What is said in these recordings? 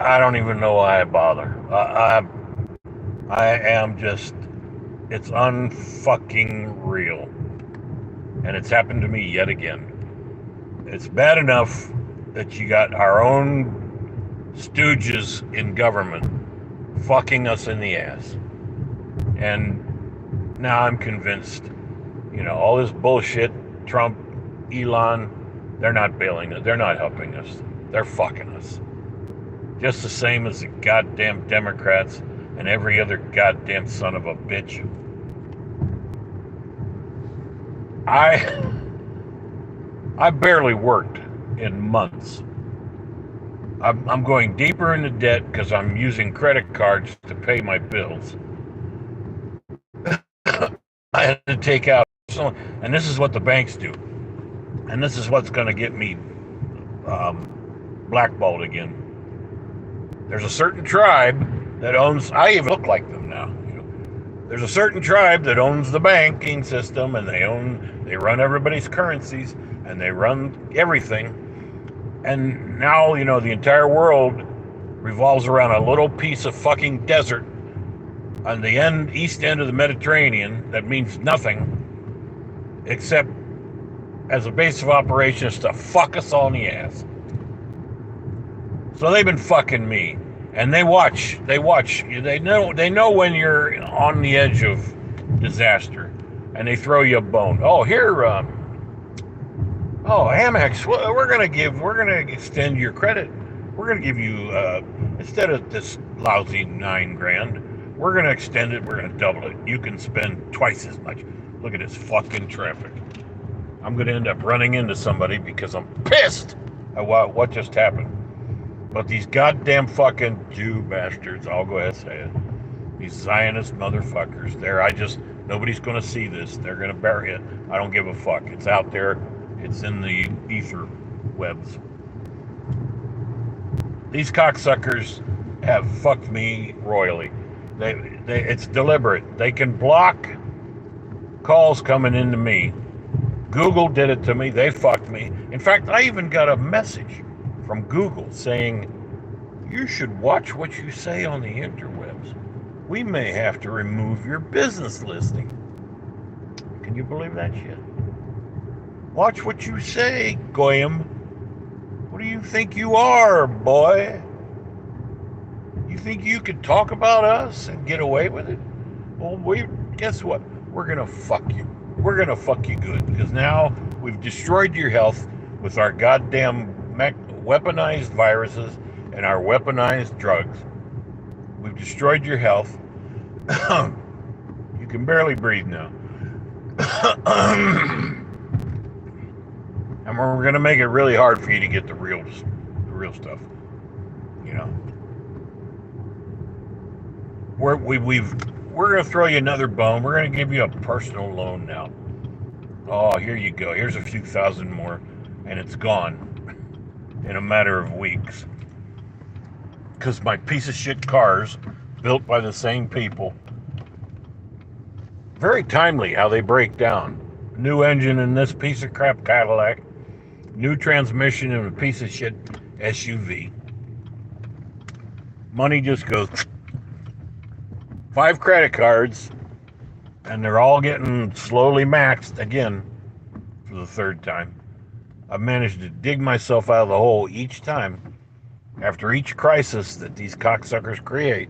I don't even know why I bother. I am just, it's unfucking real. And it's happened to me yet again. It's bad enough that you got our own stooges in government fucking us in the ass. And now I'm convinced, all this bullshit, Trump, Elon, they're not bailing us. They're not helping us. They're fucking us. Just the same as the goddamn Democrats and every other goddamn son of a bitch. I I barely worked in months. I'm going deeper into debt because I'm using credit cards to pay my bills. I had to take out, and this is what the banks do, and this is what's going to get me blackballed again. There's a certain tribe that owns. I even look like them now. There's a certain tribe that owns the banking system, and they run everybody's currencies, and they run everything. And now, the entire world revolves around a little piece of fucking desert on the east end of the Mediterranean that means nothing except as a base of operations to fuck us all in the ass. So they've been fucking me, and they watch. They know when you're on the edge of disaster, and they throw you a bone. Oh, here, Amex, we're gonna extend your credit. We're gonna give you instead of this lousy $9,000, we're gonna extend it. We're gonna double it. You can spend twice as much. Look at this fucking traffic. I'm gonna end up running into somebody because I'm pissed at what just happened. But these goddamn fucking Jew bastards, I'll go ahead and say it. These Zionist motherfuckers. Nobody's gonna see this. They're gonna bury it. I don't give a fuck. It's out there. It's in the ether webs. These cocksuckers have fucked me royally. It's deliberate. They can block calls coming into me. Google did it to me. They fucked me. In fact, I even got a message from Google saying, you should watch what you say on the interwebs. We may have to remove your business listing. Can you believe that shit? Watch what you say, Goyim. What do you think you are, boy? You think you could talk about us and get away with it? Well, guess what? We're gonna fuck you. We're gonna fuck you good, because now we've destroyed your health with our goddamn weaponized viruses and our weaponized drugs. We've destroyed your health. You can barely breathe now. And we're going to make it really hard for you to get the real stuff. We're going to throw you another bone. We're going to give you a personal loan now. Oh, here you go. Here's a few thousand more, and it's gone in a matter of weeks. Because my piece of shit cars, built by the same people, very timely how they break down. New engine in this piece of crap Cadillac, new transmission in a piece of shit SUV. Money just goes. 5 credit cards, and they're all getting slowly maxed again for the 3rd time. I've managed to dig myself out of the hole each time after each crisis that these cocksuckers create.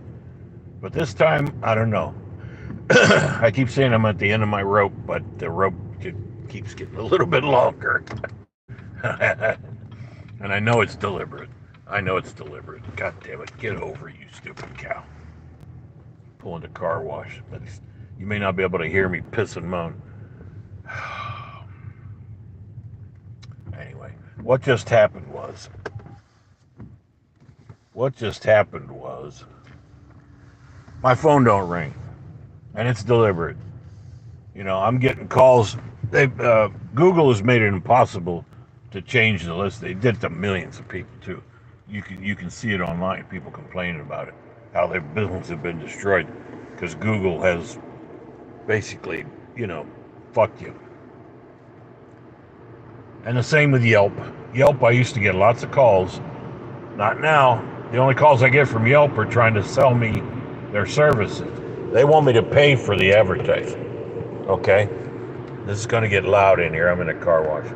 But this time, I don't know. I keep saying I'm at the end of my rope, but the rope keeps getting a little bit longer. And I know it's deliberate. God damn it. Get over, you stupid cow. Pulling the car wash. But you may not be able to hear me piss and moan. Anyway, what just happened was my phone don't ring, and it's deliberate. I'm getting calls. Google has made it impossible to change the list. They did it to millions of people too. You can see it online. People complaining about it, how their businesses have been destroyed because Google has basically, fucked you. And the same with Yelp. I used to get lots of calls. Not now. The only calls I get from Yelp are trying to sell me their services. They want me to pay for the advertising. Okay? This is going to get loud in here. I'm in a car wash.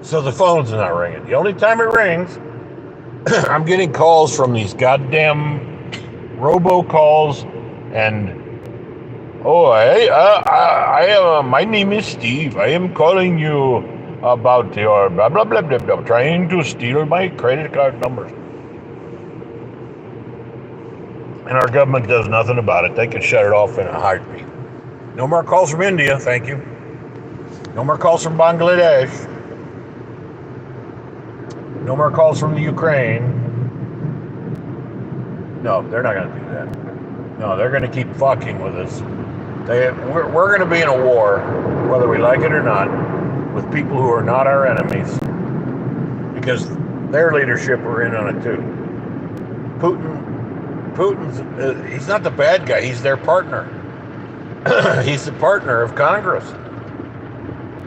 So the phone's not ringing. The only time it rings, I'm getting calls from these goddamn robocalls and my name is Steve. I am calling you about your blah, blah, blah, blah, blah, trying to steal my credit card numbers. And our government does nothing about it. They can shut it off in a heartbeat. No more calls from India, thank you. No more calls from Bangladesh. No more calls from the Ukraine. No, they're not going to do that. No, they're going to keep fucking with us. We're going to be in a war, whether we like it or not, with people who are not our enemies, because their leadership are in on it too. Putin's he's not the bad guy. He's their partner. He's the partner of Congress.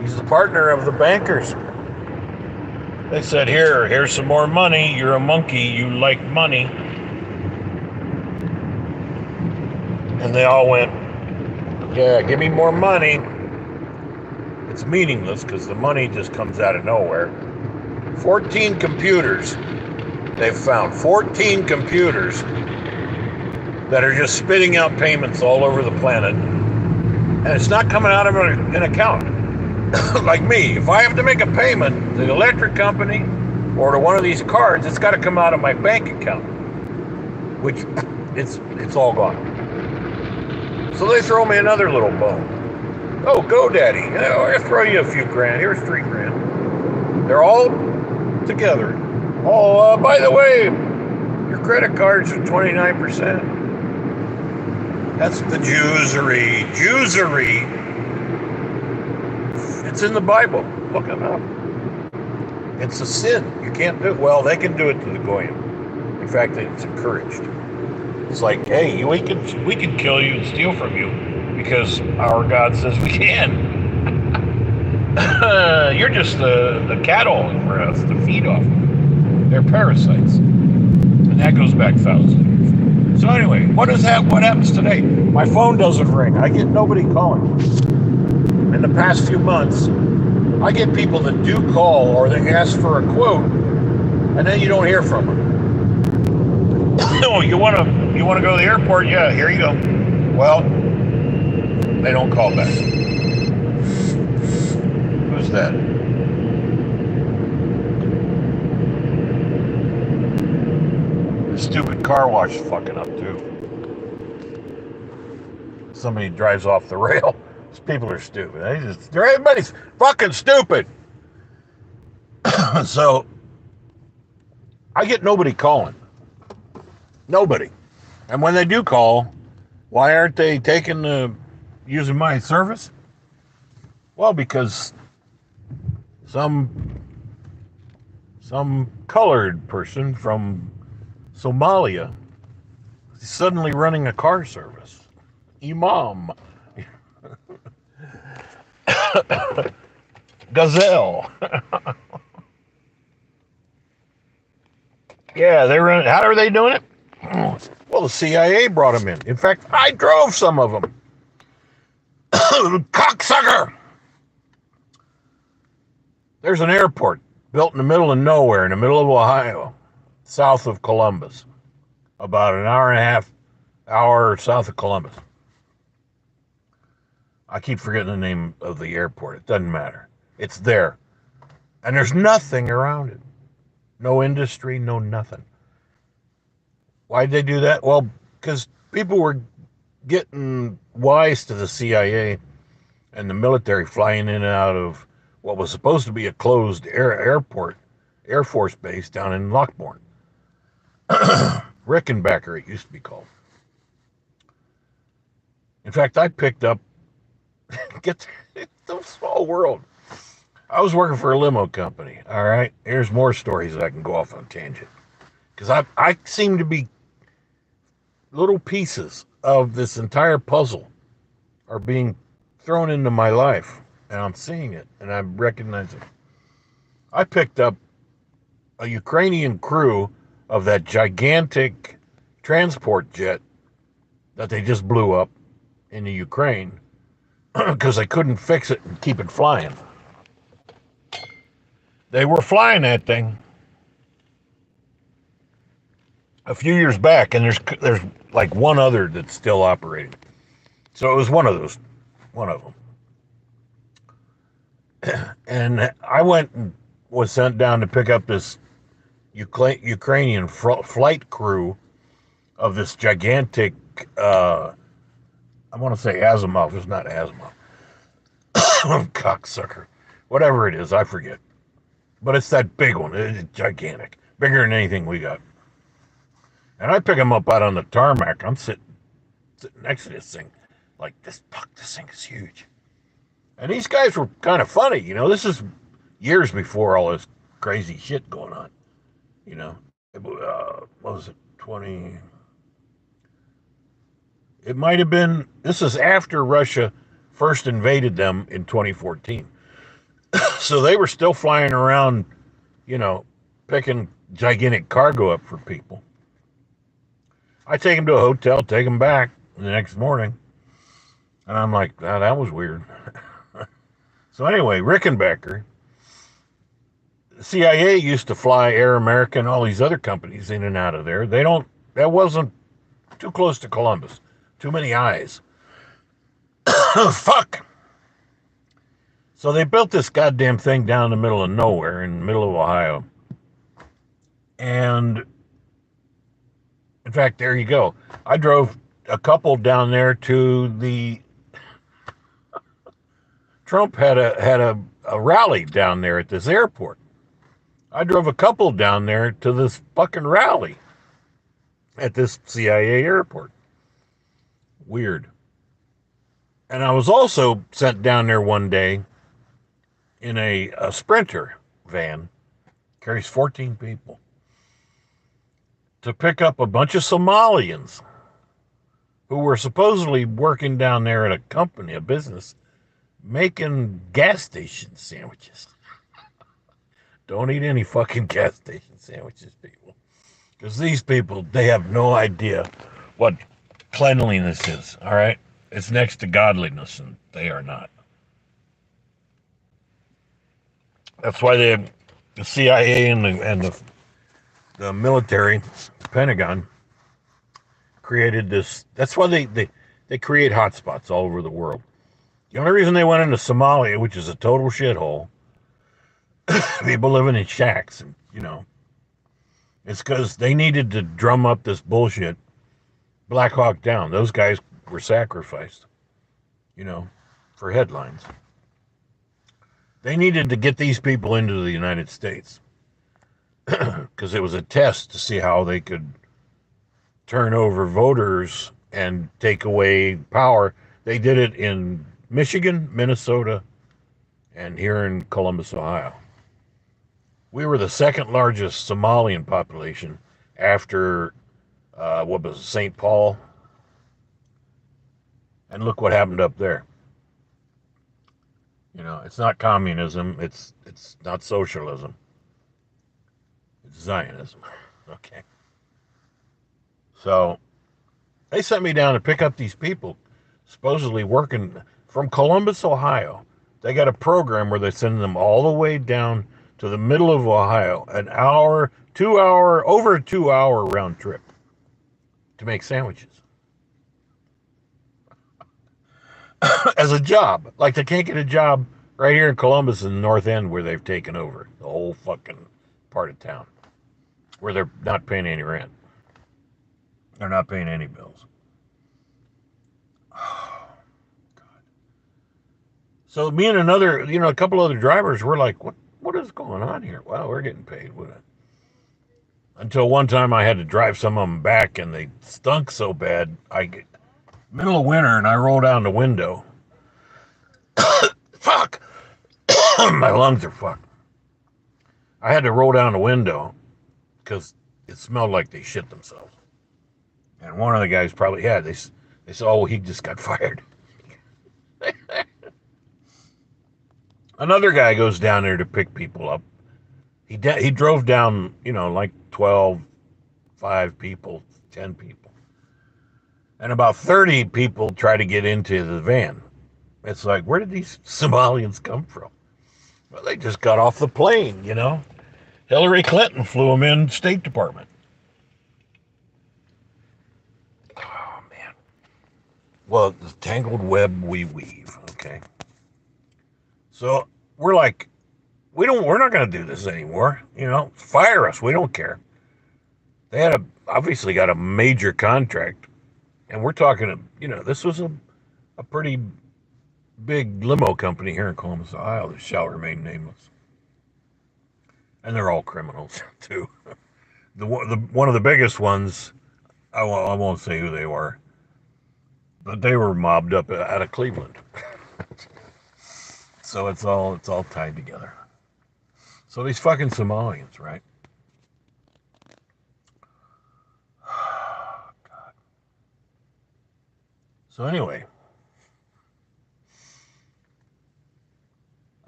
He's the partner of the bankers. They said, here's some more money. You're a monkey. You like money. And they all went, yeah, give me more money. It's meaningless because the money just comes out of nowhere. 14 computers. They've found 14 computers that are just spitting out payments all over the planet. And it's not coming out of an account. Like me, if I have to make a payment to the electric company or to one of these cards, it's got to come out of my bank account, which it's all gone. So they throw me another little bone. Oh, GoDaddy, I'll throw you a few grand. Here's $3,000. They're all together. Oh, by the way, your credit cards are 29%. That's the Jewsery. It's in the Bible. Look it up. It's a sin. You can't do it. Well, they can do it to the Goyim. In fact, it's encouraged. It's like, hey, we can kill you and steal from you because our God says we can. You're just the cattle for us to feed off. They're parasites. And that goes back thousands of years. So anyway, what happens today? My phone doesn't ring. I get nobody calling. In the past few months, I get people that do call or they ask for a quote, and then you don't hear from them. Oh, you want to go to the airport? Yeah, here you go. Well, they don't call back. Who's that? The stupid car wash is fucking up too. Somebody drives off the rail. These people are stupid. Everybody's fucking stupid. So I get nobody calling. Nobody. And when they do call, why aren't they using my service? Well, because some colored person from Somalia is suddenly running a car service. Imam. Gazelle. Yeah, they run. How are they doing it? Well, the CIA brought them in. In fact, I drove some of them. Cocksucker! There's an airport built in the middle of nowhere, in the middle of Ohio, south of Columbus. About an hour and a half south of Columbus. I keep forgetting the name of the airport. It doesn't matter. It's there. And there's nothing around it. No industry, no nothing. Why'd they do that? Well, because people were getting wise to the CIA and the military flying in and out of what was supposed to be a closed airport, Air Force base down in Lockbourne. Rickenbacker, it used to be called. In fact, I picked up, it's a small world. I was working for a limo company, all right? Here's more stories that I can go off on tangent. Because I seem to be little pieces of this entire puzzle are being thrown into my life. And I'm seeing it, and I'm recognizing it. I picked up a Ukrainian crew of that gigantic transport jet that they just blew up in the Ukraine because they couldn't fix it and keep it flying. They were flying that thing a few years back, and there's like one other that's still operating. So it was one of them. And I went and was sent down to pick up this Ukrainian flight crew of this gigantic, I want to say Asimov. It's not Asimov. Cocksucker. Whatever it is, I forget. But it's that big one. It's gigantic. Bigger than anything we got. And I pick them up out on the tarmac. I'm sitting next to this thing. Like, this thing is huge. And these guys were kind of funny. This is years before all this crazy shit going on. What was it, 20? It might have been, this is after Russia first invaded them in 2014. So they were still flying around, picking gigantic cargo up for people. I take them to a hotel, take them back the next morning. And I'm like, oh, that was weird. So anyway, Rickenbacker, the CIA used to fly Air America and all these other companies in and out of there. That wasn't too close to Columbus. Too many eyes. Fuck. So they built this goddamn thing down in the middle of nowhere, in the middle of Ohio. And, in fact, there you go. I drove a couple down there to the... Trump had a rally down there at this airport. I drove a couple down there to this fucking rally at this CIA airport. Weird. And I was also sent down there one day in a Sprinter van, carries 14 people, to pick up a bunch of Somalians who were supposedly working down there at a company, a business, making gas station sandwiches. Don't eat any fucking gas station sandwiches, people. Because these people, they have no idea what cleanliness is, all right? It's next to godliness, and they are not. That's why the CIA and the military, the Pentagon, created this. That's why they create hotspots all over the world. The only reason they went into Somalia, which is a total shithole, people living in shacks, and it's because they needed to drum up this bullshit. Black Hawk Down. Those guys were sacrificed, for headlines. They needed to get these people into the United States because it was a test to see how they could turn over voters and take away power. They did it in Michigan, Minnesota, and here in Columbus, Ohio. We were the second largest Somalian population after, St. Paul? And look what happened up there. It's not communism. It's not socialism. It's Zionism. Okay. So they sent me down to pick up these people, supposedly working from Columbus, Ohio. They got a program where they send them all the way down to the middle of Ohio, over a 2-hour round trip to make sandwiches. As a job. Like they can't get a job right here in Columbus in the North End where they've taken over the whole fucking part of town, where they're not paying any rent. They're not paying any bills. Oh, God. So me and a couple other drivers were like, what is going on here? Well, we're getting paid. Until one time I had to drive some of them back and they stunk so bad. Middle of winter and I roll down the window. Fuck! My lungs are fucked. I had to roll down the window because it smelled like they shit themselves. And one of the guys probably had. They said, oh, he just got fired. Another guy goes down there to pick people up. He drove down, like 12, 5 people, 10 people. And about 30 people try to get into the van. It's like, where did these Somalians come from? Well, they just got off the plane. Hillary Clinton flew them in State Department. Oh, man. Well, the tangled web we weave, okay? So we're like, we're not going to do this anymore. Fire us. We don't care. They obviously got a major contract. And we're talking, this was a pretty big limo company here in Columbus, Ohio that shall remain nameless. And they're all criminals, too. One of the biggest ones, I won't say who they were, but they were mobbed up out of Cleveland. So it's all tied together. So these fucking Somalians, right? God. So anyway,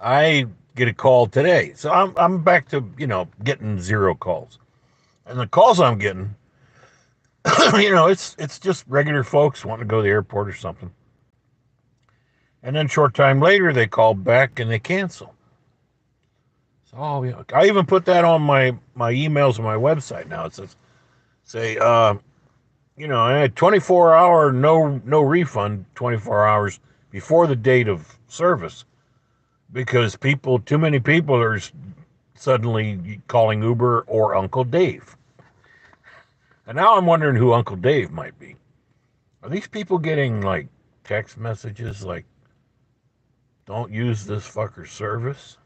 I get a call today. So I'm back to, getting 0 calls. And the calls I'm getting, it's just regular folks wanting to go to the airport or something. And then short time later, they call back and they cancel. So, I even put that on my emails on my website now. It says, I had 24-hour no refund, 24 hours before the date of service, because too many people are suddenly calling Uber or Uncle Dave. And now I'm wondering who Uncle Dave might be. Are these people getting like text messages like, don't use this fucker's service?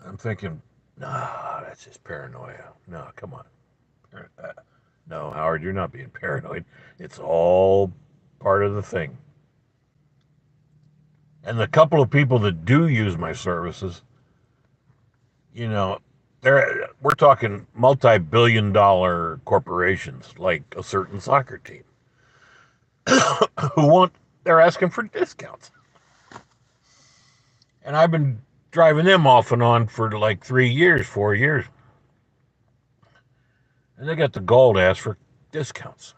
I'm thinking, nah, that's just paranoia. No, come on. No, Howard, you're not being paranoid. It's all part of the thing. And the couple of people that do use my services, we're talking multi-billion-dollar corporations like a certain soccer team they're asking for discounts. And I've been driving them off and on for like 3 years, 4 years. And they got the gall to ask for discounts.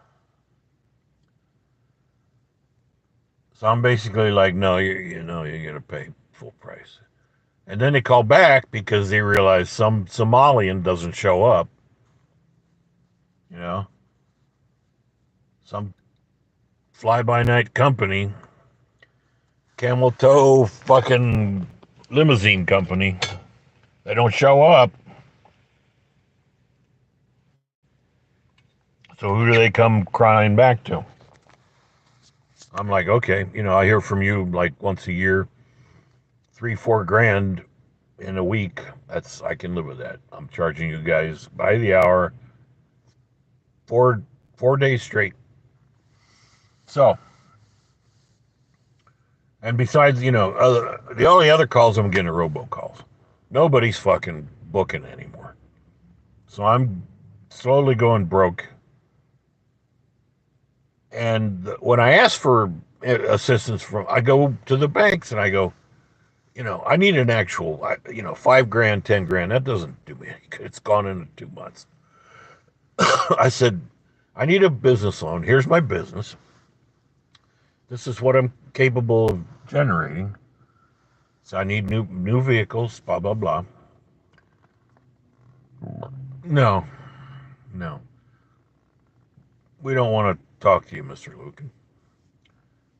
So I'm basically like, no, you're going to pay full price. And then they call back because they realize some Somalian doesn't show up. Some fly-by-night company, camel toe fucking limousine company. They don't show up. So who do they come crying back to? I'm like, okay, I hear from you like once a year, 3-4 grand in a week. I can live with that. I'm charging you guys by the hour, 4 days straight. So, and besides, the only other calls I'm getting are robocalls. Nobody's fucking booking anymore. So I'm slowly going broke. And when I ask for assistance I go to the banks and I go, I need an actual, 5 grand, 10 grand. That doesn't do me any good. It's gone into 2 months. I said, I need a business loan. Here's my business. This is what I'm capable of generating. So I need new vehicles, blah, blah, blah. No. We don't want to talk to you, Mr. Lucan.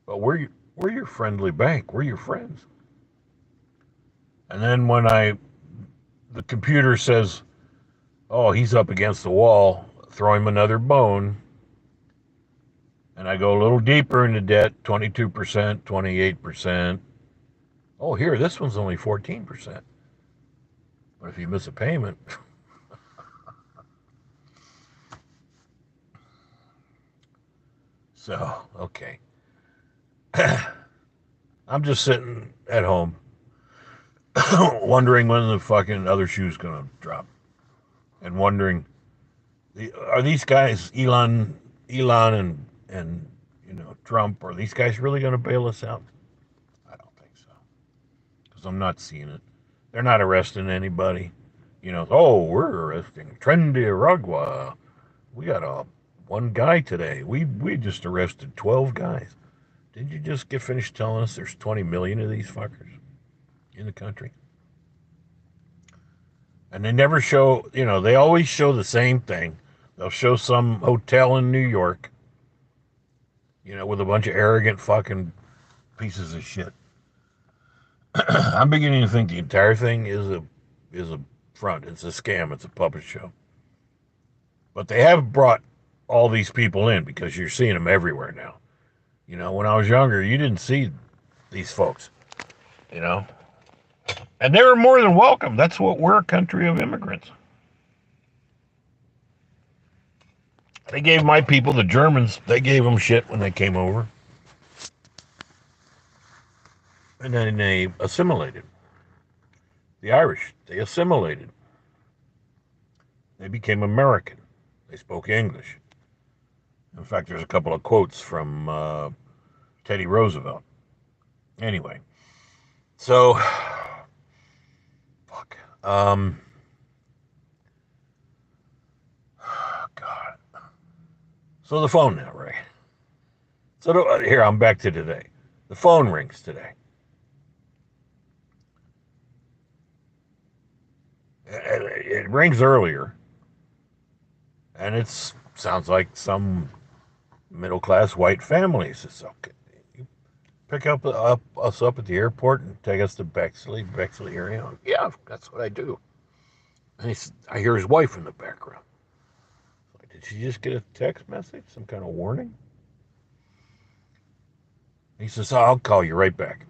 But we're your friendly bank. We're your friends. And then when the computer says, oh, he's up against the wall, throw him another bone. And I go a little deeper into debt, 22%, 28%. Oh, here, this one's only 14%. But if you miss a payment... So, okay. I'm just sitting at home wondering when the fucking other shoe's going to drop. And wondering, are these guys, Elon and Trump, are these guys really going to bail us out? I don't think so. because I'm not seeing it. They're not arresting anybody. Oh, we're arresting Trendy Aragua. We got one guy today. We just arrested 12 guys. Did you just get finished telling us there's 20 million of these fuckers in the country? And they never show, they always show the same thing. They'll show some hotel in New York, with a bunch of arrogant fucking pieces of shit. I'm beginning to think the entire thing is a front. It's a scam. It's a puppet show. But they have brought all these people in because you're seeing them everywhere now. When I was younger, you didn't see these folks, And they were more than welcome. That's what we're a country of immigrants. They gave my people, the Germans, they gave them shit when they came over. And then they assimilated. The Irish, they assimilated. They became American. They spoke English. In fact, there's a couple of quotes from Teddy Roosevelt. Anyway, so, fuck. God. So the phone now, right? So here, I'm back to today. The phone rings today. It rings earlier, and it sounds like some middle-class white family says, okay, you pick us up at the airport and take us to Bexley area. Yeah, that's what I do. And I hear his wife in the background. Did she just get a text message? Some kind of warning? He says, I'll call you right back.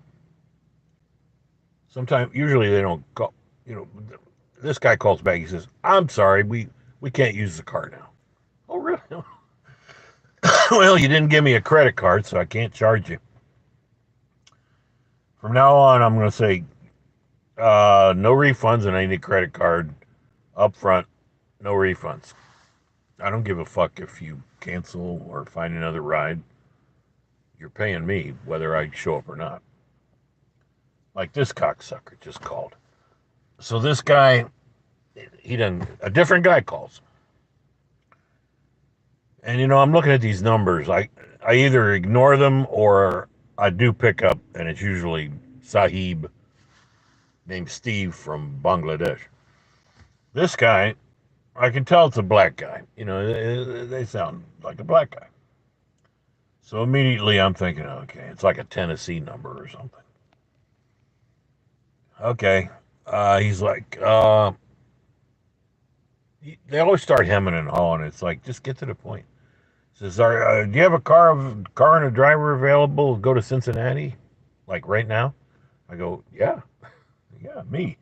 Usually they don't call, this guy calls back. He says, I'm sorry, we can't use the car now. Oh, really? Well, you didn't give me a credit card, so I can't charge you. From now on, I'm going to say no refunds and I need a credit card up front. No refunds. I don't give a fuck if you cancel or find another ride. You're paying me whether I show up or not. Like this cocksucker just called. So this guy, a different guy calls. And I'm looking at these numbers. I either ignore them or I do pick up, and it's usually Sahib named Steve from Bangladesh. This guy, I can tell it's a black guy. They sound like a black guy. So immediately I'm thinking, okay, it's like a Tennessee number or something. Okay. He's like, they always start hemming and hawing. It's like, just get to the point. He says, do you have a car and a driver available to go to Cincinnati? Like right now? I go, yeah, me.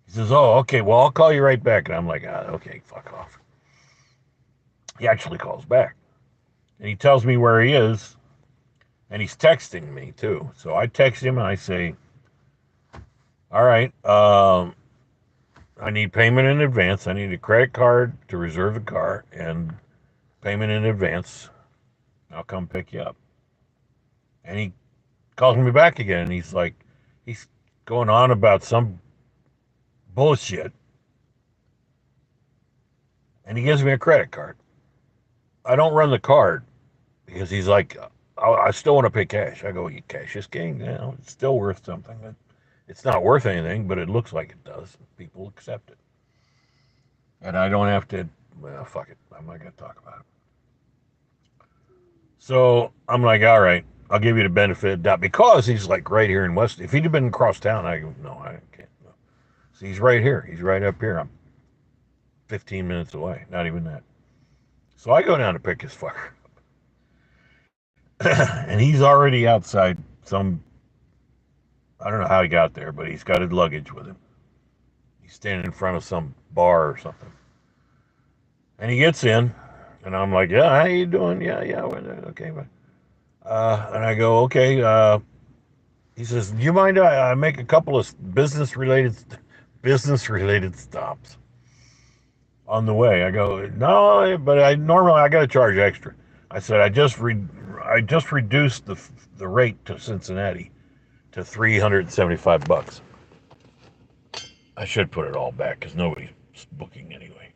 He says, oh, okay, well, I'll call you right back. And I'm like, okay, fuck off. He actually calls back. And he tells me where he is. And he's texting me, too. So I text him and I say, all right, I need payment in advance. I need a credit card to reserve the car and payment in advance. I'll come pick you up. And he calls me back again. And he's going on about some bullshit. And he gives me a credit card. I don't run the card because he's like, I still want to pay cash. I go, cash is king. It's still worth something. It's not worth anything, but it looks like it does. People accept it. And I don't have to, well, fuck it. I'm not going to talk about it. So I'm like, all right, I'll give you the benefit of doubt. Because he's like right here in West. If he'd have been across town, I go, no, I can't. No. So he's right here. He's right up here. I'm 15 minutes away. Not even that. So I go down to pick his fucker up. And he's already outside some, I don't know how he got there, but he's got his luggage with him. He's standing in front of some bar or something. And he gets in, and I'm like, yeah, how you doing? Yeah, okay. And I go, okay. He says, do you mind I make a couple of business-related stops on the way? I go, no, but normally I got to charge extra. I said, I just reduced the rate to Cincinnati. to $375. I should put it all back because nobody's booking anyway.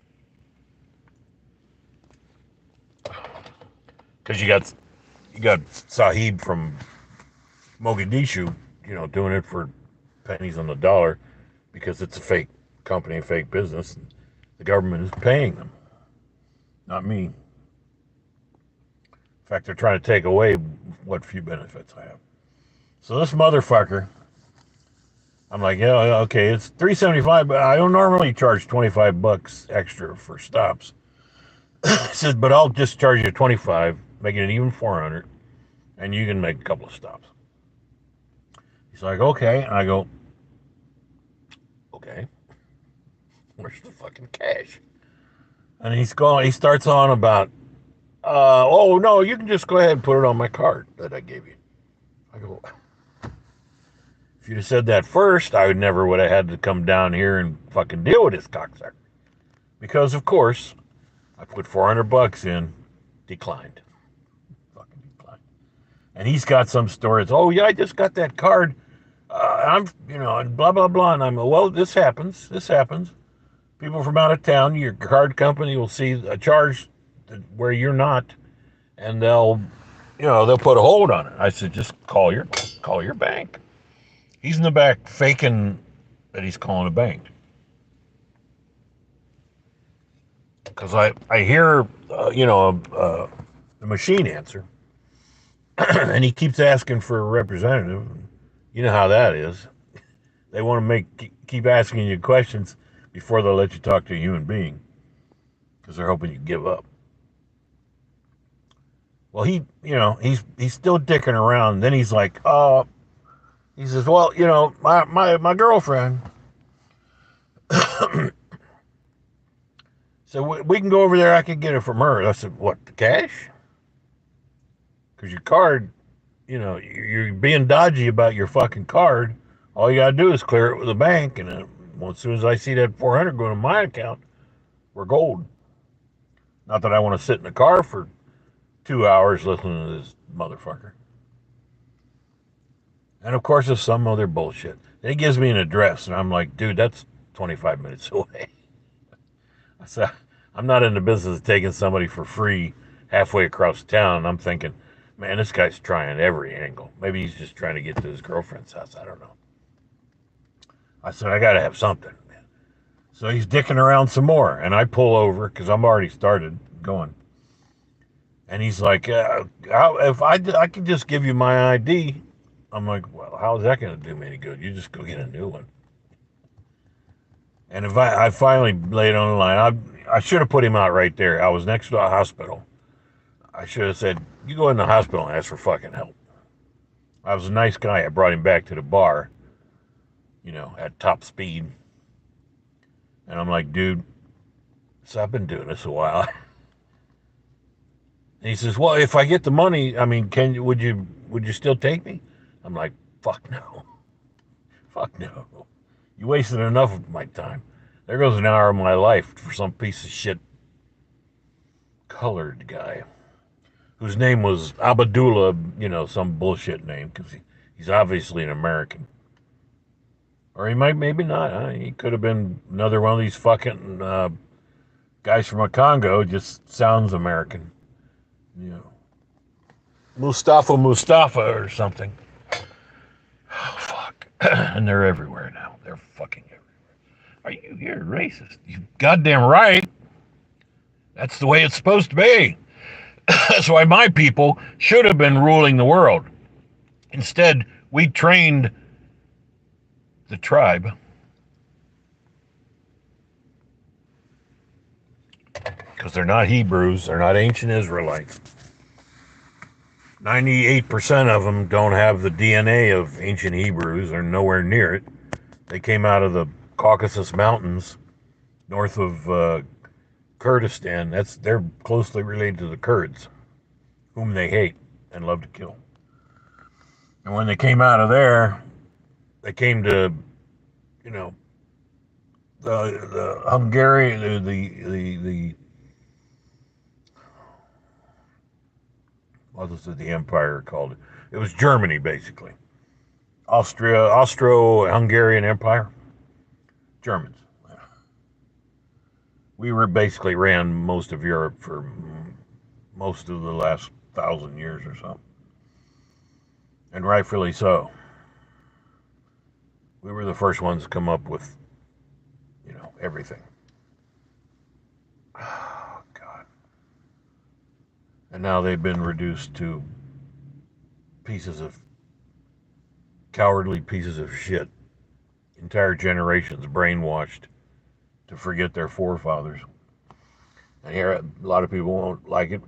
Because you got Sahib from Mogadishu, doing it for pennies on the dollar because it's a fake company, a fake business, and the government is paying them, not me. In fact, they're trying to take away what few benefits I have. So this motherfucker, I'm like, yeah, okay, it's $375, but I don't normally charge $25 extra for stops. He says, but I'll just charge you 25, making it even 400, and you can make a couple of stops. He's like, okay, and I go, okay, where's the fucking cash? And he starts on about, oh no, you can just go ahead and put it on my card that I gave you. I go, if you'd have said that first, I would have had to come down here and fucking deal with this cocksucker. Because of course, I put $400 in, declined. Fucking declined. And he's got some stories. Oh yeah, I just got that card. And blah blah blah. And I'm well, this happens. This happens. People from out of town, your card company will see a charge where you're not, and they'll put a hold on it. I said, just call your bank. He's in the back faking that he's calling a bank. Because I hear, the machine answer, and he keeps asking for a representative. You know how that is. They want to keep asking you questions before they'll let you talk to a human being, because they're hoping you give up. Well, he's still dicking around. Then he's like, he says, well, my girlfriend. So we can go over there. I can get it from her. I said, what, the cash? Because your card, you're being dodgy about your fucking card. All you got to do is clear it with the bank. And as soon as I see that 400 going to my account, we're gold. Not that I want to sit in the car for 2 hours listening to this motherfucker. And of course, it's some other bullshit. Then he gives me an address, and I'm like, dude, that's 25 minutes away. I said, I'm not in the business of taking somebody for free halfway across town. I'm thinking, man, this guy's trying every angle. Maybe he's just trying to get to his girlfriend's house. I don't know. I said, I got to have something. So he's dicking around some more, and I pull over because I'm already started going. And he's like, if I could just give you my ID. I'm like, well, how's that going to do me any good? You just go get a new one. And if I finally laid on the line, I should have put him out right there. I was next to a hospital. I should have said, you go in the hospital and ask for fucking help. I was a nice guy. I brought him back to the bar, at top speed. And I'm like, dude, so I've been doing this a while. And he says, well, if I get the money, I mean, would you still take me? I'm like, fuck no. Fuck no. You wasted enough of my time. There goes an hour of my life for some piece of shit colored guy whose name was Abdullah, some bullshit name, because he's obviously an American. Or he maybe not. He could have been another one of these fucking guys from a Congo, just sounds American. Mustafa or something. Oh, fuck. And they're everywhere now. They're fucking everywhere. You're racist. You goddamn right. That's the way it's supposed to be. That's why my people should have been ruling the world. Instead, we trained the tribe because they're not Hebrews, they're not ancient Israelites. 98% of them don't have the DNA of ancient Hebrews. They're nowhere near it. They came out of the Caucasus Mountains north of Kurdistan. They're closely related to the Kurds, whom they hate and love to kill. And when they came out of there, they came to, the Hungary, the what was it, the empire called it? It was Germany, basically. Austro-Hungarian Empire, Germans. We were basically ran most of Europe for most of the last 1,000 years or so, and rightfully so. We were the first ones to come up with, everything. Oh God! And now they've been reduced to pieces of cowardly pieces of shit. Entire generations brainwashed to forget their forefathers. And here, a lot of people won't like it.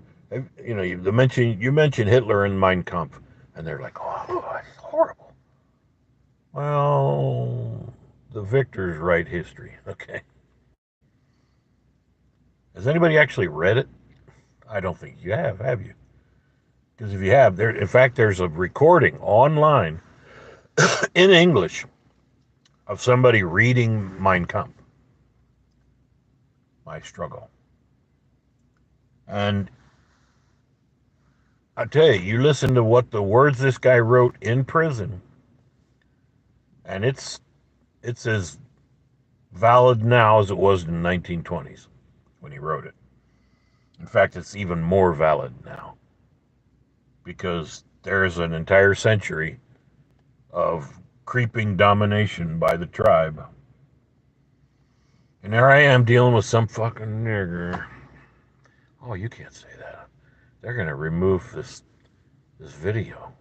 You mention Hitler and Mein Kampf, and they're like, "Oh, that's horrible." Well, the victors write history. Okay. Has anybody actually read it? I don't think you have you? Because if you have, in fact, there's a recording online in English of somebody reading Mein Kampf, My Struggle. And I tell you listen to what the words this guy wrote in prison, and it's as valid now as it was in the 1920s when he wrote it. In fact, it's even more valid now because there's an entire century of creeping domination by the tribe. And there I am dealing with some fucking nigger. Oh, you can't say that. They're going to remove this video.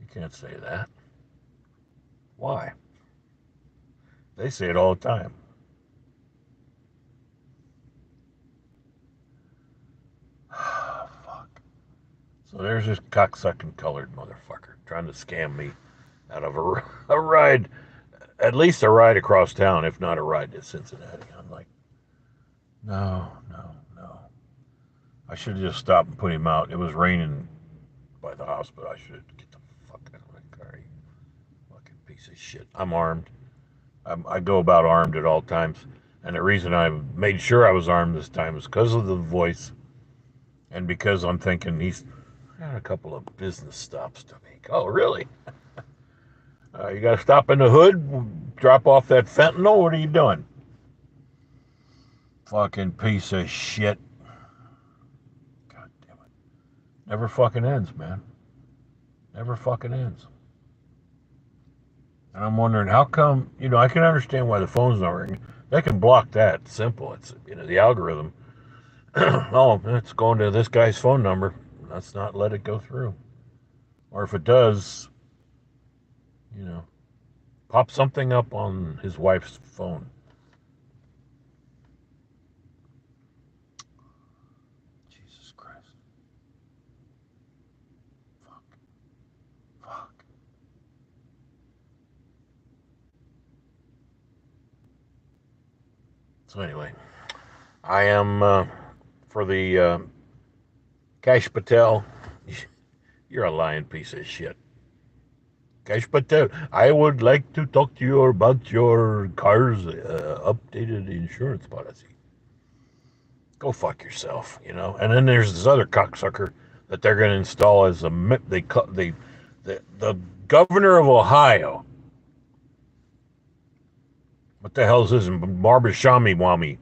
You can't say that. Why? They say it all the time. Fuck. So there's this cocksucking colored motherfucker trying to scam me out of a ride, at least a ride across town, if not a ride to Cincinnati. I'm like, no. I should have just stopped and put him out. It was raining by the hospital. I should get the fuck out of my car, you fucking piece of shit. I'm armed. I go about armed at all times. And the reason I made sure I was armed this time is because of the voice and because I'm thinking he's got a couple of business stops to make. Oh, really? You got to stop in the hood, drop off that fentanyl? What are you doing? Fucking piece of shit. God damn it. Never fucking ends, man. Never fucking ends. And I'm wondering how come, I can understand why the phone's not ringing. They can block that. Simple. It's, the algorithm. Oh, it's going to this guy's phone number. Let's not let it go through. Or if it does, pop something up on his wife's phone. Jesus Christ. Fuck. So anyway, I am for the Cash Patel. You're a lying piece of shit. Cash Patel, I would like to talk to you about your car's updated insurance policy. Go fuck yourself, And then there's this other cocksucker that they're going to install as the governor of Ohio. What the hell is this? Barbashami Wami.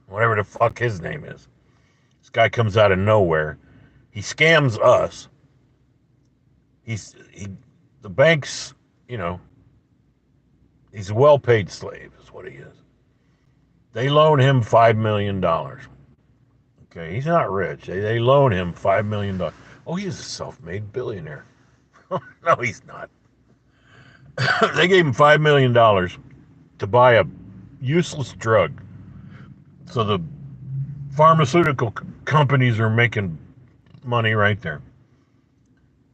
Whatever the fuck his name is. This guy comes out of nowhere. He scams us. The banks, he's a well-paid slave is what he is. They loan him $5 million. Okay, he's not rich. They loan him $5 million. Oh, he's a self-made billionaire. No, he's not. They gave him $5 million to buy a useless drug. So the pharmaceutical companies are making money right there.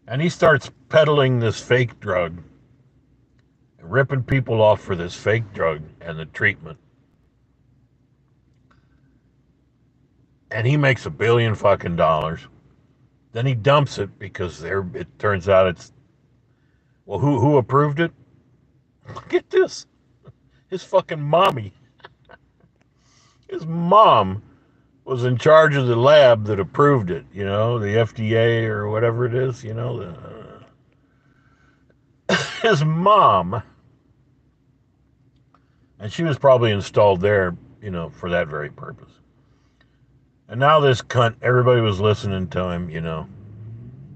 And he starts peddling this fake drug, ripping people off for this fake drug and the treatment. And he makes $1 billion fucking dollars. Then he dumps it because it turns out it's, well, who approved it? Look at this. His fucking mommy. His mom was in charge of the lab that approved it, the FDA or whatever it is, his mom, and she was probably installed there, for that very purpose. And now this cunt, everybody was listening to him,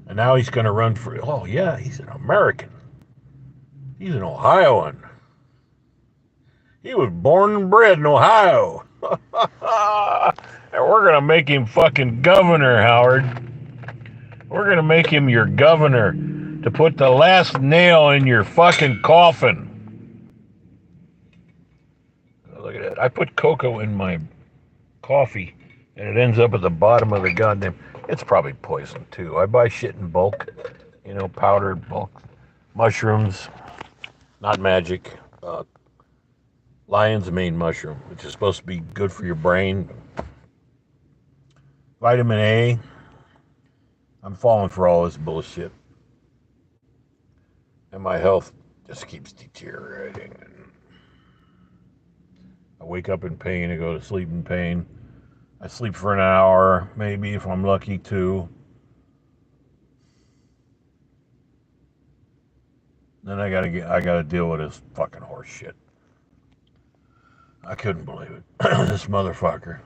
and now he's going to run for, oh yeah, he's an American. He's an Ohioan. He was born and bred in Ohio. And we're going to make him fucking governor, Howard. We're going to make him your governor to put the last nail in your fucking coffin. Look at that. I put cocoa in my coffee, and it ends up at the bottom of the goddamn... It's probably poison, too. I buy shit in bulk, powdered bulk. Mushrooms, not magic. Lion's mane mushroom, which is supposed to be good for your brain. Vitamin A. I'm falling for all this bullshit. And my health just keeps deteriorating. I wake up in pain, I go to sleep in pain. I sleep for an hour, maybe, if I'm lucky, 2. Then I gotta deal with this fucking horse shit. I couldn't believe it. This motherfucker.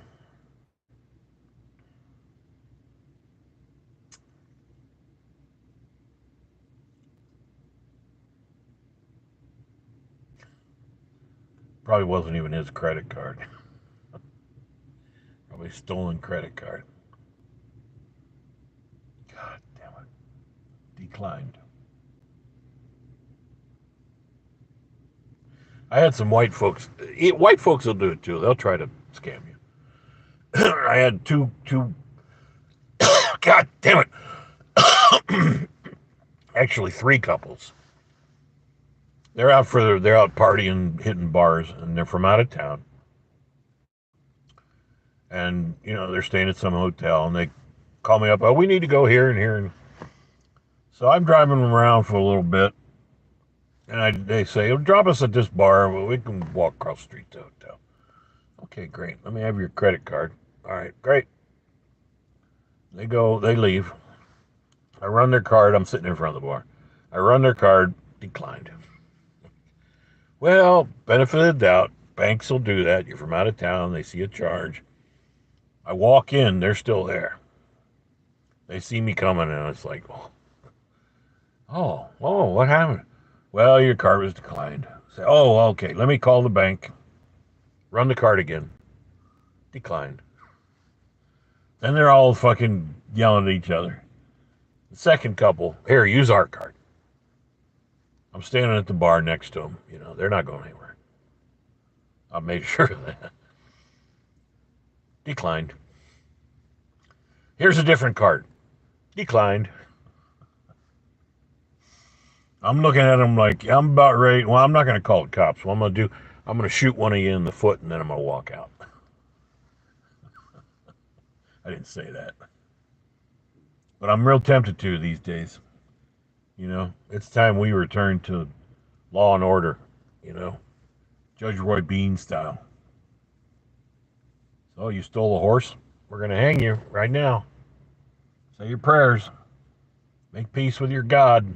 Probably wasn't even his credit card. Probably stolen credit card. God damn it. Declined. I had some white folks. White folks will do it too. They'll try to scam you. I had two. God damn it! Actually, 3 couples. They're out partying, hitting bars, and they're from out of town. And they're staying at some hotel, and they call me up. Oh, we need to go here and here. So I'm driving them around for a little bit. And they say, drop us at this bar. Well, we can walk across the street to the hotel. Okay, great. Let me have your credit card. All right, great. They leave. I run their card. I'm sitting in front of the bar. I run their card. Declined. Well, benefit of the doubt. Banks will do that. You're from out of town. They see a charge. I walk in. They're still there. They see me coming, and it's like, oh, what happened? Well, your card was declined. Say, oh, okay, let me call the bank. Run the card again. Declined. Then they're all fucking yelling at each other. The second couple, here, use our card. I'm standing at the bar next to them. They're not going anywhere. I made sure of that. Declined. Here's a different card. Declined. I'm looking at them like, I'm about ready. Well, I'm not going to call the cops. What I'm going to do, I'm going to shoot one of you in the foot, and then I'm going to walk out. I didn't say that. But I'm real tempted to these days. It's time we return to law and order, Judge Roy Bean style. So you stole a horse? We're going to hang you right now. Say your prayers. Make peace with your God.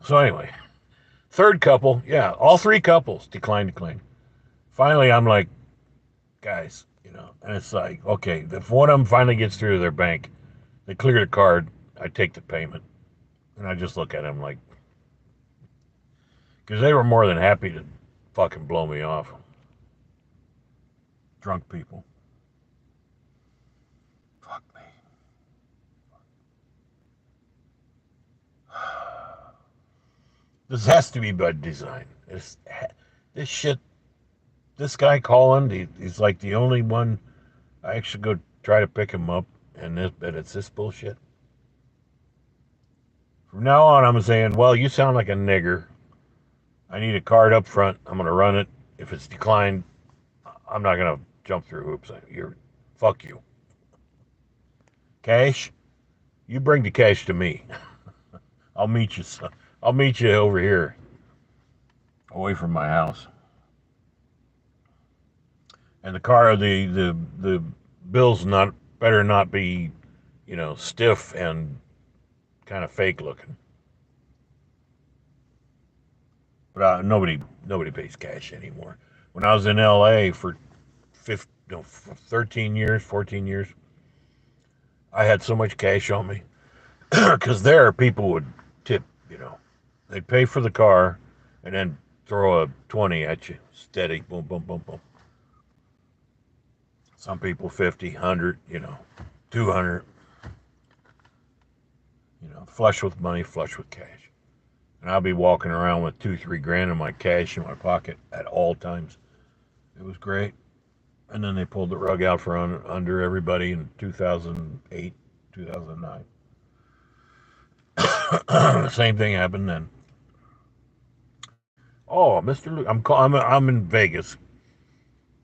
So anyway, third couple, yeah, all 3 couples declined. Finally, I'm like, guys, and it's like, okay, if one of them finally gets through to their bank, they clear the card, I take the payment. And I just look at them like, because they were more than happy to fucking blow me off. Drunk people. Fuck me. This has to be by design. This shit, this guy calling, he's like the only one. I actually go try to pick him up, and it's this bullshit. From now on, I'm saying, well, you sound like a nigger. I need a card up front. I'm going to run it. If it's declined, I'm not going to jump through hoops. Fuck you. Cash? You bring the cash to me. I'll meet you. I'll meet you over here, away from my house. And the bills better not be, stiff and kind of fake looking. But nobody pays cash anymore. When I was in L.A. for 13 years, 14 years, I had so much cash on me because there people would tip. They'd pay for the car and then throw a 20 at you, steady, boom, boom, boom, boom. Some people 50, 100, 200. Flush with money, flush with cash. And I'll be walking around with 2, 3 grand in my cash in my pocket at all times. It was great. And then they pulled the rug out from under everybody in 2008, 2009. Same thing happened then. Oh, Mr. Luke, I'm in Vegas,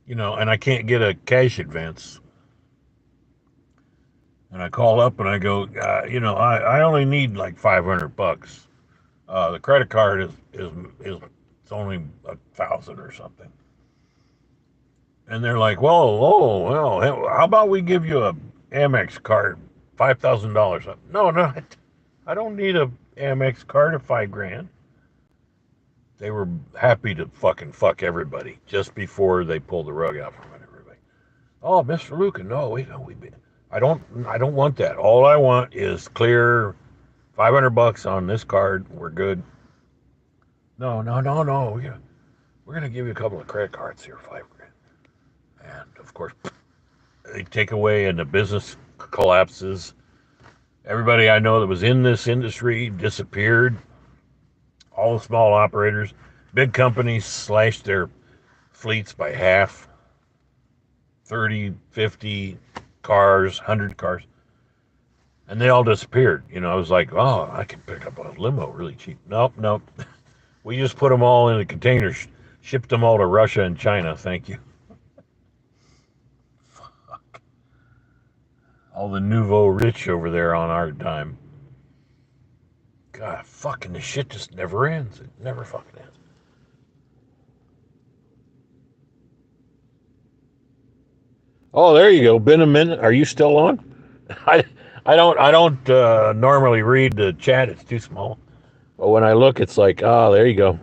and I can't get a cash advance. And I call up and I go, I only need like $500. The credit card is it's only 1,000 or something. And they're like, well, how about we give you a Amex card, $5,000? No, no, I don't need a Amex card of 5 grand. They were happy to fucking fuck everybody just before they pulled the rug out from under everybody. Oh, Mr. Lucan, no, I don't want that. All I want is clear $500 on this card. We're good. No, no, no, no. We're gonna give you a couple of credit cards here, 5 grand. And of course, they take away, and the business collapses. Everybody I know that was in this industry disappeared. All the small operators, big companies slashed their fleets by half. 30, 50 cars, 100 cars. And they all disappeared. I was like, oh, I can pick up a limo really cheap. Nope, nope. We just put them all in a container, shipped them all to Russia and China. Thank you. Fuck. All the nouveau rich over there on our dime. God, fucking the shit just never ends. It never fucking ends. Oh, there you go. Been a minute. Are you still on? I I don't normally read the chat. It's too small. But when I look, it's like, oh, there you go.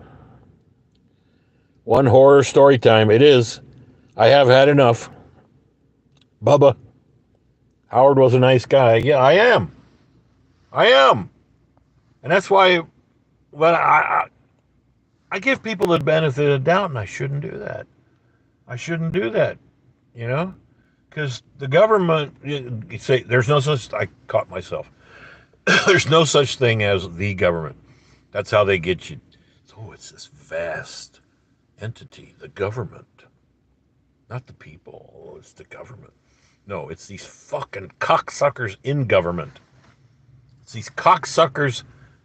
One horror story time. It is. I have had enough. Bubba, Howard was a nice guy. Yeah, I am. I am. And that's why, well, I give people the benefit of the doubt, and I shouldn't do that. I shouldn't do that, you know? Because the government, you say, there's no such, I caught myself. There's no such thing as the government. That's how they get you. So it's this vast entity, the government. Not the people, it's the government. No, it's these fucking cocksuckers in government. It's these cocksuckers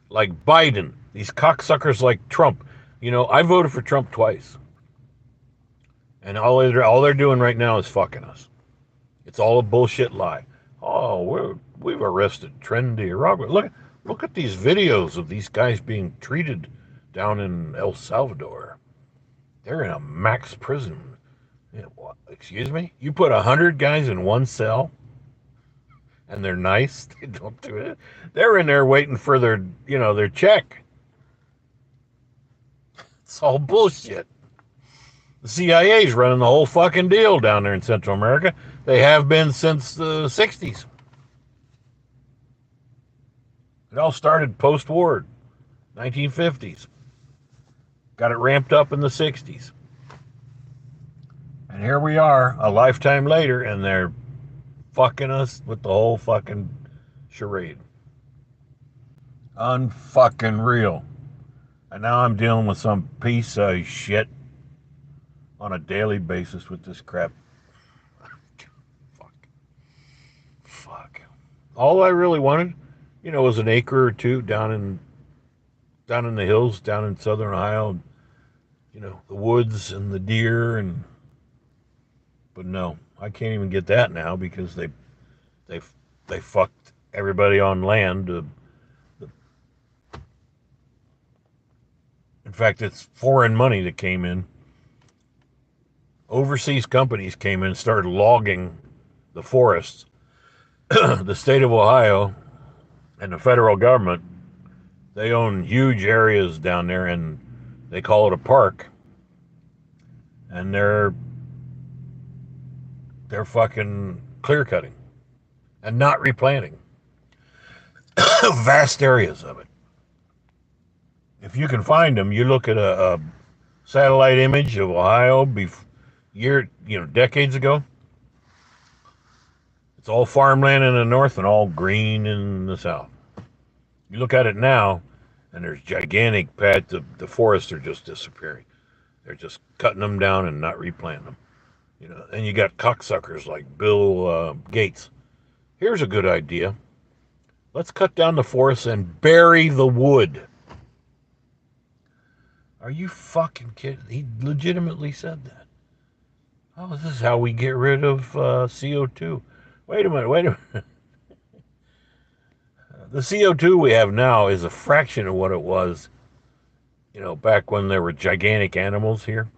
like Biden, these cocksuckers like Trump. I voted for Trump twice. And all they're doing right now is fucking us. It's all a bullshit lie. Oh, we've arrested trendy robbery. Look at these videos of these guys being treated down in El Salvador. They're in a max prison. What, excuse me? You put 100 guys in one cell, and they're nice. They don't do it. They're in there waiting for their check. It's all bullshit. The CIA's running the whole fucking deal down there in Central America. They have been since the 60s. It all started post-war, 1950s. Got it ramped up in the 60s. And here we are, a lifetime later, and they're fucking us with the whole fucking charade. Unfucking real. And now I'm dealing with some piece of shit on a daily basis with this crap. Fuck. All I really wanted, was an acre or two down in the hills, down in southern Ohio. The woods and the deer but no, I can't even get that now because they fucked everybody on land. In fact, it's foreign money that came in. Overseas companies came in and started logging the forests. The state of Ohio And the federal government, they own huge areas down there, and they call it a park, and they're fucking clear cutting and not replanting vast areas of it. If you can find them, you look at a satellite image of Ohio decades ago. It's all farmland in the north and all green in the south. You look at it now, and there's gigantic pads. The forests are just disappearing. They're just cutting them down and not replanting them. And you got cocksuckers like Bill Gates. Here's a good idea. Let's cut down the forests and bury the wood. Are you fucking kidding? He legitimately said that. Oh, this is how we get rid of CO2. Wait a minute. The CO2 we have now is a fraction of what it was, back when there were gigantic animals here.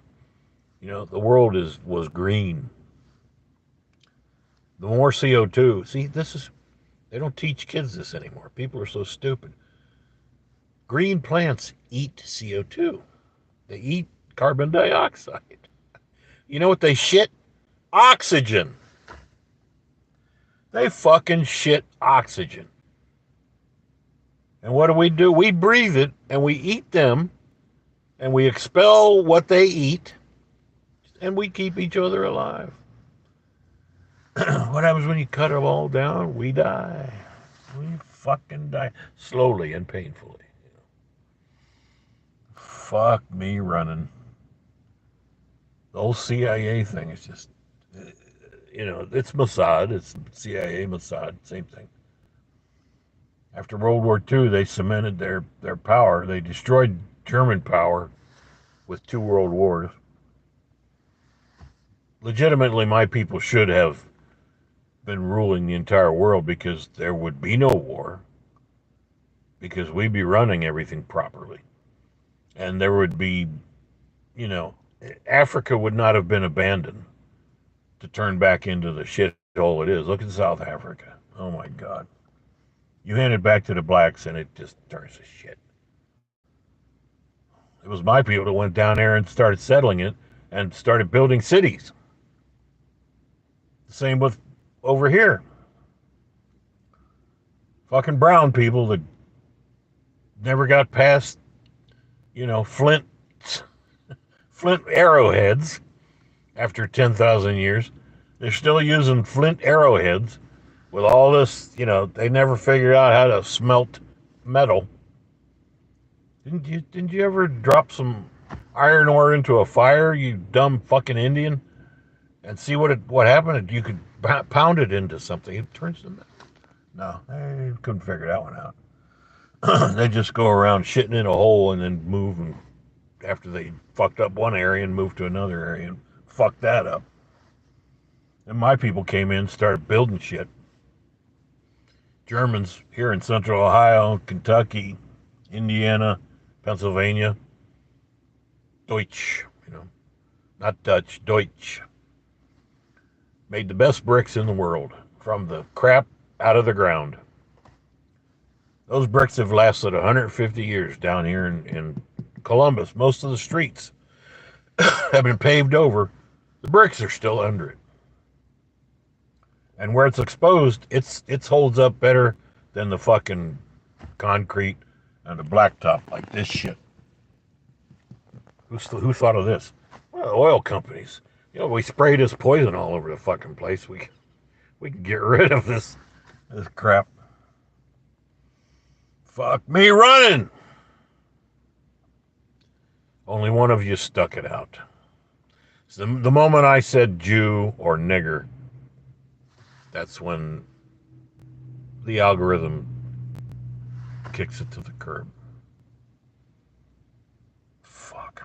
The world was green. The more CO2, see, they don't teach kids this anymore. People are so stupid. Green plants eat CO2. They eat carbon dioxide. You know what they shit? Oxygen. They fucking shit oxygen. And what do? We breathe it, and we eat them, and we expel what they eat, and we keep each other alive. What happens when you cut them all down? We die. We fucking die. Slowly and painfully. Fuck me running. The whole CIA thing is just, it's Mossad. It's CIA, Mossad, same thing. After World War II, they cemented their power. They destroyed German power with 2 world wars. Legitimately, my people should have been ruling the entire world because there would be no war, because we'd be running everything properly. And there would be, Africa would not have been abandoned to turn back into the shithole it is. Look at South Africa. Oh my God. You hand it back to the blacks and it just turns to shit. It was my people that went down there and started settling it and started building cities. The same with over here. Fucking brown people that never got past, flint arrowheads after 10,000 years. They're still using flint arrowheads with all this, they never figured out how to smelt metal. Didn't you ever drop some iron ore into a fire, you dumb fucking Indian, and see what happened? You could pound it into something. It turns to metal. No, they couldn't figure that one out. They just go around shitting in a hole and then move, and after they fucked up one area and moved to another area and fucked that up. And my people came in, started building shit. Germans here in central Ohio, Kentucky, Indiana, Pennsylvania. Deutsch, not Dutch, Deutsch. Made the best bricks in the world from the crap out of the ground. Those bricks have lasted 150 years down here in Columbus. Most of the streets have been paved over. The bricks are still under it. And where it's exposed, it holds up better than the fucking concrete and the blacktop like this shit. Who thought of this? Well, oil companies. We sprayed this poison all over the fucking place. We can get rid of this crap. Fuck me running. Only one of you stuck it out. So the moment I said Jew or nigger, that's when the algorithm kicks it to the curb. Fuck.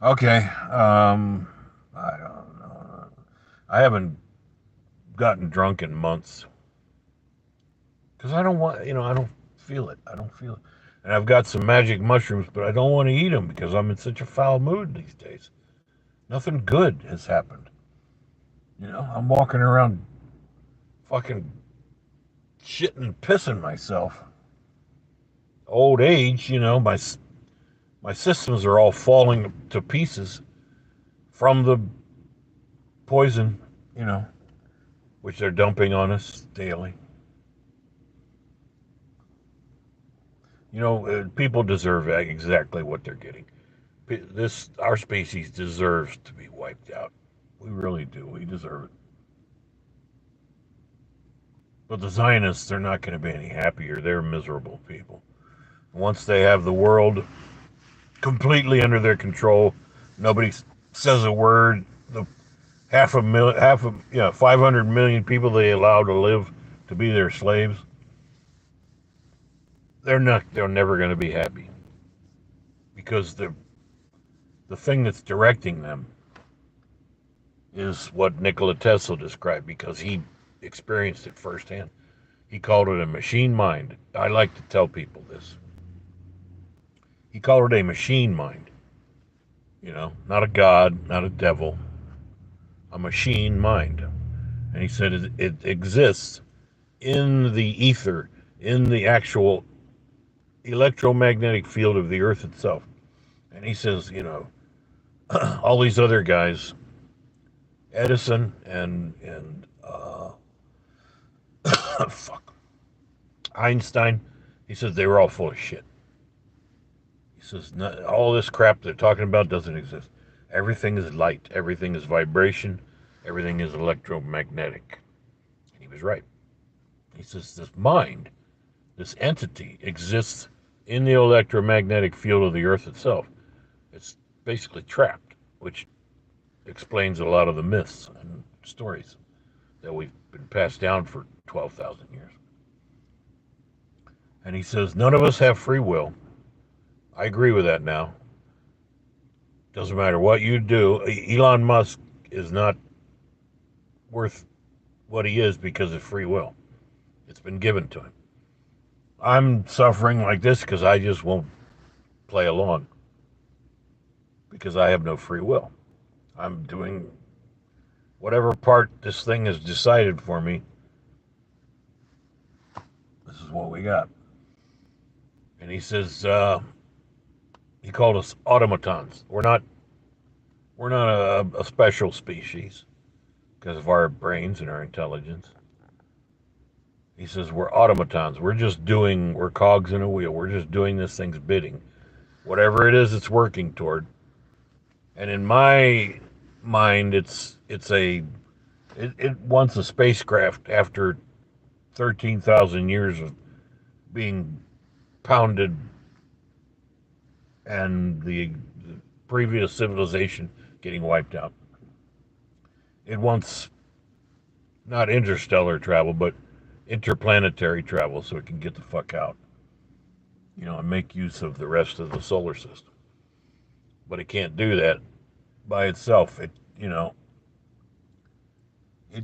Okay. I don't know. I haven't gotten drunk in months. Because I don't want, I don't feel it. And I've got some magic mushrooms, but I don't want to eat them because I'm in such a foul mood these days. Nothing good has happened. I'm walking around fucking shitting and pissing myself. Old age, my systems are all falling to pieces from the poison, you know, which they're dumping on us daily. People deserve exactly what they're getting. Our species deserves to be wiped out. We really do. We deserve it. But the Zionists, they're not going to be any happier. They're miserable people. Once they have the world completely under their control, nobody says a word. The 500 million people they allow to live to be their slaves, they're never going to be happy, because the thing that's directing them is what Nikola Tesla described, because he experienced it firsthand. He called it a machine mind. I like to tell people this. He called it a machine mind. Not a god, not a devil, a machine mind. And he said it exists in the ether, in the actual electromagnetic field of the earth itself. And he says, all these other guys, Edison and fuck, Einstein, he says they were all full of shit. He says all this crap they're talking about doesn't exist. Everything is light, everything is vibration, everything is electromagnetic. And he was right. He says this mind, this entity, exists in the electromagnetic field of the earth itself. It's basically trapped, which explains a lot of the myths and stories that we've been passed down for 12,000 years. And he says none of us have free will. I agree with that now. Doesn't matter what you do. Elon Musk is not worth what he is because of free will. It's been given to him. I'm suffering like this because I just won't play along, because I have no free will. I'm doing whatever part this thing has decided for me. This is what we got. And he says, he called us automatons. We're not a special species because of our brains and our intelligence. He says we're automatons. We're cogs in a wheel. We're just doing this thing's bidding. Whatever it is it's working toward. And in my mind, it wants a spacecraft after 13,000 years of being pounded, and the previous civilization getting wiped out. It wants not interstellar travel, but interplanetary travel, so it can get the fuck out, and make use of the rest of the solar system. But it can't do that by itself. It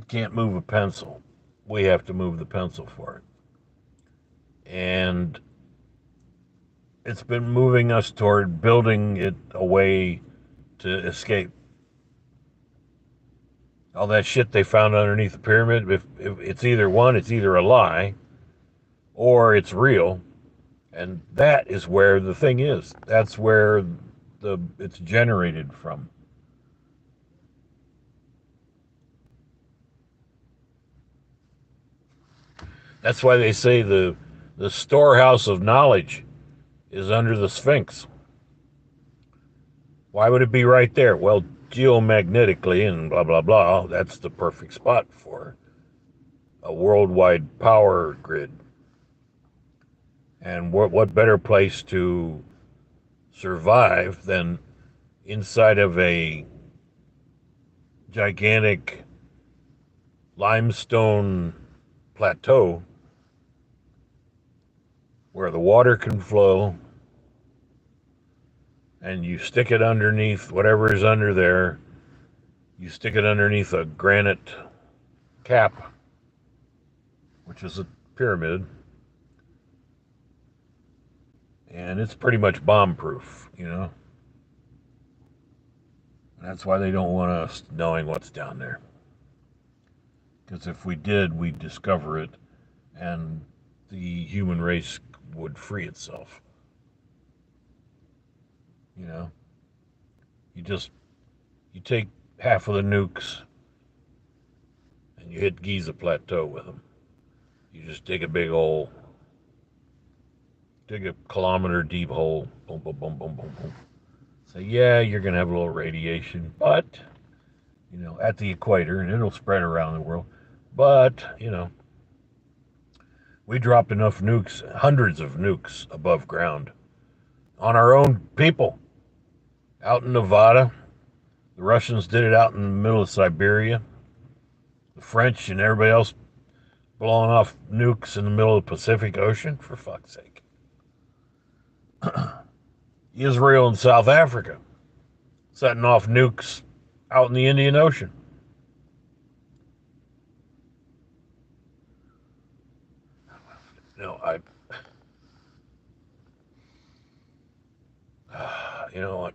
can't move a pencil. We have to move the pencil for it. And it's been moving us toward building it a way to escape. All that shit they found underneath the pyramid, if it's either a lie or it's real. And that is where the thing is. That's where it's generated from. That's why they say the storehouse of knowledge is under the Sphinx. Why would it be right there? Well, geomagnetically and blah, blah, blah, that's the perfect spot for a worldwide power grid. And what better place to survive than inside of a gigantic limestone plateau where the water can flow, and you stick it underneath whatever is under there. You stick it underneath a granite cap, which is a pyramid, and it's pretty much bomb-proof, That's why they don't want us knowing what's down there. Because if we did, we'd discover it, and the human race would free itself. You know, you just you take half of the nukes and you hit Giza Plateau with them. You just dig a big hole, dig a kilometer deep hole, boom, boom, boom, boom, boom, boom. Say, yeah, you're gonna have a little radiation, but at the equator, and it'll spread around the world. But we dropped enough nukes, hundreds of nukes above ground on our own people out in Nevada. The Russians did it out in the middle of Siberia. The French and everybody else blowing off nukes in the middle of the Pacific Ocean. For fuck's sake. Israel and South Africa setting off nukes out in the Indian Ocean. I, you know what?